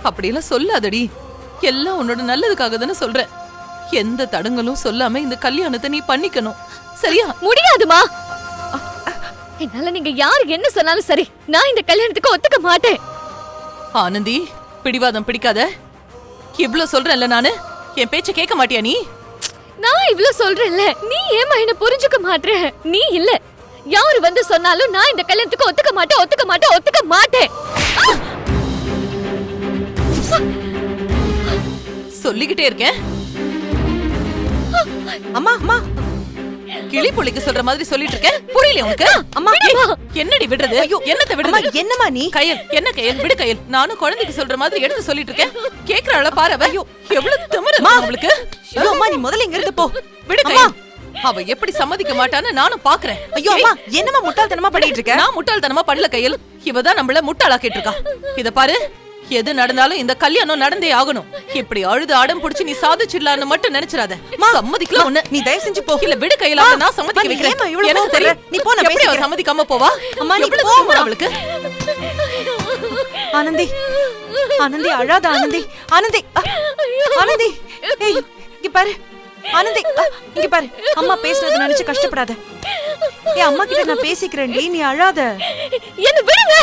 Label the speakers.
Speaker 1: அப்படியெல்லாம் சொல்லாதடி. எல்லாம் உன்னோட நல்லதுக்காக தானே சொல்றேன். எந்த தடங்களும் சொல்லாம இந்த கல்யாணத்தை நீ பண்ணிக்கணும், சரியா?
Speaker 2: முடியாதுமா. என்னால நீங்க யாரு என்ன சொன்னாலும் சரி, நான் இந்த கல்யாணத்துக்கு ஒத்துக்க மாட்டேன்.
Speaker 1: ஆனந்தி, பிடிவாதம் பிடிக்காத. இவ்ளோ சொல்றேன்ல நானு, என் பேச்ச கேட்க மாட்டியா நீ?
Speaker 2: நான் இவ்ளோ சொல்றேன்ல, நீ ஏமா என்ன புரிஞ்சுக்க மாட்டே? நீ இல்ல, யாரு வந்து சொன்னாலும் நான் இந்த கல்யாணத்துக்கு ஒத்துக்க மாட்டேன், ஒத்துக்க மாட்டேன், ஒத்துக்க மாட்டேன்.
Speaker 1: சொல்லிக்கிட்டே இருக்கேன்.
Speaker 3: அம்மா அம்மா,
Speaker 1: கிளி புள்ளிக்கு சொல்ற மாதிரி சொல்லிட்டு இருக்கேன், புரியல உனக்கு?
Speaker 3: அம்மா
Speaker 1: என்னடி விடுறது? என்னத்தை விடுறது?
Speaker 3: என்னம்மா நீ?
Speaker 1: கையல், என்ன கையல்? விடு கையல். நானும் குழந்தைக்கு சொல்ற மாதிரி எடுத்து சொல்லிட்டு இருக்கேன். கேக்குறாள பாரு அவ. எவ்வளவு திமிரு அவளுக்கு.
Speaker 3: ஐயோ அம்மா, நீ முதல்ல இங்க இருந்து போ.
Speaker 1: விடு கையல். அவ எப்படி சம்மதிக்க மாட்டான்னு நானும் பாக்குறேன்.
Speaker 3: ஐயோ அம்மா, என்னம்மா முட்டாள்தனமா பண்ணிட்டு இருக்க?
Speaker 1: நான் முட்டாள்தனமா பண்ணல கையல், இவதான் நம்மள முட்டாளாக்கிட்டு இருக்கா. இத பாரு, எது நடந்தாலும் இந்த கல்யாணம் நடந்தே ஆகணும். இப்படி அழுது அடம் புடிச்சு நீ சாதிச்சிடலான்னு மட்டும் நினைச்சிராத. சம்மதிக்கல ஒண்ணு.
Speaker 3: நீ தயவு செஞ்சு போ.
Speaker 1: இல்ல விடு கையில, நான் சம்மதிக்க வைக்கிறேன். எனக்கு தெரியும்.
Speaker 3: நீ போ, நான்
Speaker 1: எப்படி அவ சம்மதிக்காம போவா?
Speaker 3: அம்மா நீ போ.
Speaker 1: அவளுக்கு
Speaker 3: ஆனந்தி, ஆனந்தி அழாத. ஆனந்தி, ஆனந்தி, ஆனந்தி, ஏய் இங்க பாரு. ஆனந்தி, இங்க பாரு. அம்மா பேசுறத நினைச்சு கஷ்டப்படாத. ஏய், அம்மா கிட்ட நான் பேசிக்கிறேன், நீ அழாத.
Speaker 2: என்ன விடுங்க.